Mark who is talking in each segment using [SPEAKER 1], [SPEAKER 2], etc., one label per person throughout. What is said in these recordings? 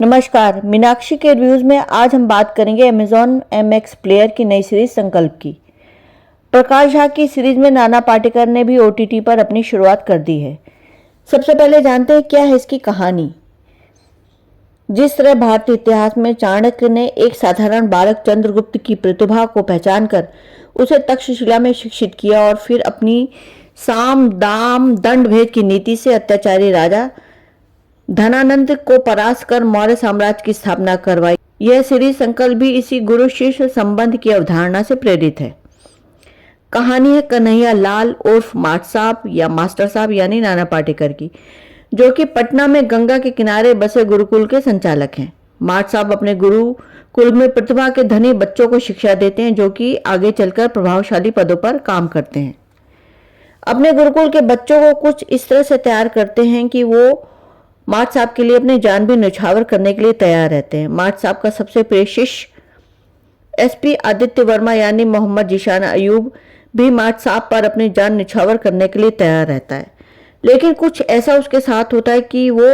[SPEAKER 1] नमस्कार, मीनाक्षी के रिव्यूज में आज हम बात करेंगे अमेजॉन MX प्लेयर की नई सीरीज संकल्प की। प्रकाश झा की सीरीज में नाना पाटेकर ने भी OTT पर अपनी शुरुआत कर दी है। सबसे पहले जानते हैं क्या है इसकी कहानी। जिस तरह भारतीय इतिहास में चाणक्य ने एक साधारण बालक चंद्रगुप्त की प्रतिभा को पहचान कर उसे तक्षशिला में शिक्षित किया और फिर अपनी साम दाम दंड भेद की नीति से अत्याचारी राजा धनानंद को परास्त कर मौर्य साम्राज्य की स्थापना करवाई। यह सीरीज संकल्प भी इसी गुरु शिष्य संबंध की अवधारणा से प्रेरित है। कहानी है कन्हैया लाल उर्फ माट साहब या मास्टर साहब यानी नाना पाटेकर की, जो कि पटना में गंगा के किनारे बसे गुरुकुल के संचालक हैं। माट साहब अपने गुरुकुल में प्रतिभा के धनी बच्चों को शिक्षा देते हैं, जो कि आगे चलकर प्रभावशाली पदों पर काम करते हैं। अपने गुरुकुल के बच्चों को कुछ इस तरह से तैयार करते हैं कि वो माट साहब के लिए अपनी जान भी न्यौछावर करने के लिए तैयार रहते हैं। माट साहब का सबसे प्रिय शिष्य SP आदित्य वर्मा यानी मोहम्मद जीशान अयूब भी माट साहब पर अपनी जान न्यौछावर करने के लिए तैयार रहता है, लेकिन कुछ ऐसा उसके साथ होता है कि वो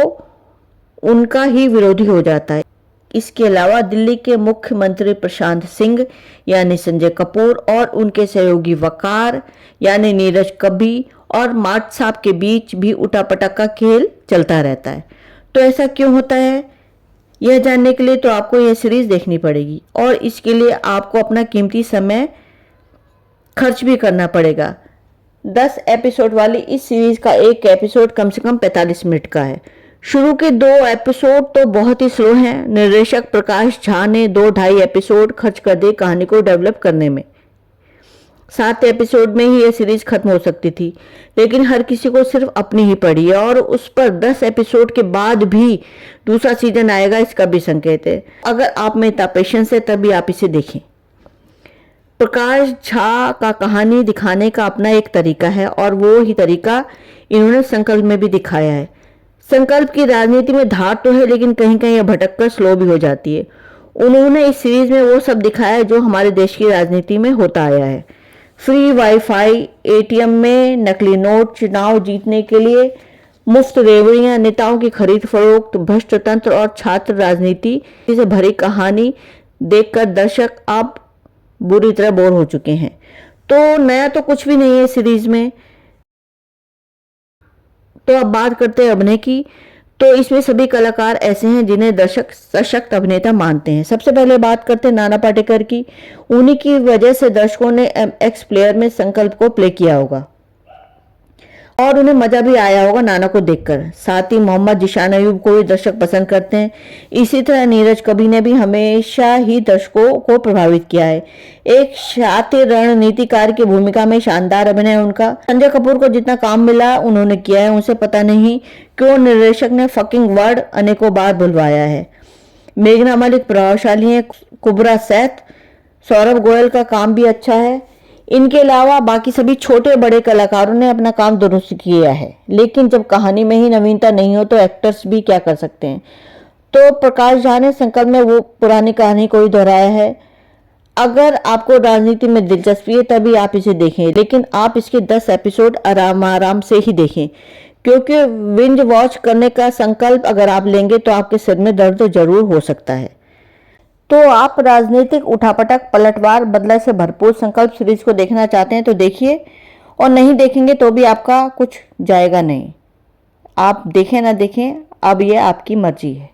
[SPEAKER 1] उनका ही विरोधी हो जाता है। इसके अलावा दिल्ली के मुख्यमंत्री प्रशांत सिंह यानी संजय कपूर और उनके सहयोगी वकार यानी नीरज कब्बी और माट साहब के बीच भी उठापटक का खेल चलता रहता है। तो ऐसा क्यों होता है, यह जानने के लिए तो आपको यह सीरीज देखनी पड़ेगी और इसके लिए आपको अपना कीमती समय खर्च भी करना पड़ेगा। 10 एपिसोड वाली इस सीरीज का एक एपिसोड कम से कम 45 मिनट का है। शुरू के 2 एपिसोड तो बहुत ही स्लो हैं। निर्देशक प्रकाश झा ने 2-2.5 एपिसोड खर्च कर दिए कहानी को डेवलप करने में। 7 एपिसोड में ही यह सीरीज खत्म हो सकती थी, लेकिन हर किसी को सिर्फ अपनी ही पड़ी है और उस पर 10 एपिसोड के बाद भी दूसरा सीजन आएगा, इसका भी संकेत है। अगर आप में इतना पेशेंस है तभी आप इसे देखें। प्रकाश झा का कहानी दिखाने का अपना एक तरीका है और वो ही तरीका इन्होंने संकल्प में भी दिखाया है। संकल्प की राजनीति में धार तो है, लेकिन कहीं कहीं यह भटक कर स्लो भी हो जाती है। उन्होंने इस सीरीज में वो सब दिखाया है जो हमारे देश की राजनीति में होता आया है। फ्री वाईफाई, ATM में नकली नोट, चुनाव जीतने के लिए मुफ्त रेवड़ियां, नेताओं की खरीद फरोख्त, भ्रष्ट तंत्र और छात्र राजनीति से भरी कहानी देखकर दर्शक अब बुरी तरह बोर हो चुके हैं। तो नया तो कुछ भी नहीं है सीरीज में। तो अब बात करते हैं अभिनय की। तो इसमें सभी कलाकार ऐसे हैं जिन्हें दर्शक सशक्त अभिनेता मानते हैं। सबसे पहले बात करते हैं नाना पाटेकर की। उन्हीं की वजह से दर्शकों ने MX प्लेयर में संकल्प को प्ले किया होगा और उन्हें मजा भी आया होगा नाना को देखकर। साथ ही मोहम्मद जीशान अयूब को भी दर्शक पसंद करते हैं। इसी तरह नीरज कब्बी ने भी हमेशा ही दर्शकों को प्रभावित किया है। एक शातिर रणनीतिकार की भूमिका में शानदार अभिनय उनका। संजय कपूर को जितना काम मिला उन्होंने किया है। उनसे पता नहीं क्यों निर्देशक ने फकिंग वर्ड अनेकों बार बुलवाया है। मेघना मलिक प्रभावशाली है। कुबरा सैथ, सौरभ गोयल का काम भी अच्छा है। इनके अलावा बाकी सभी छोटे बड़े कलाकारों ने अपना काम दुरुस्त किया है, लेकिन जब कहानी में ही नवीनता नहीं हो तो एक्टर्स भी क्या कर सकते हैं। तो प्रकाश झा ने संकल्प में वो पुरानी कहानी को ही दोहराया है। अगर आपको राजनीति में दिलचस्पी है तभी आप इसे देखें, लेकिन आप इसके 10 एपिसोड आराम से ही देखें, क्योंकि विंज वॉच करने का संकल्प अगर आप लेंगे तो आपके सिर में दर्द तो जरूर हो सकता है। तो आप राजनीतिक उठापटक पलटवार बदला से भरपूर संकल्प सीरीज को देखना चाहते हैं तो देखिए, और नहीं देखेंगे तो भी आपका कुछ जाएगा नहीं। आप देखें ना देखें, अब ये आपकी मर्जी है।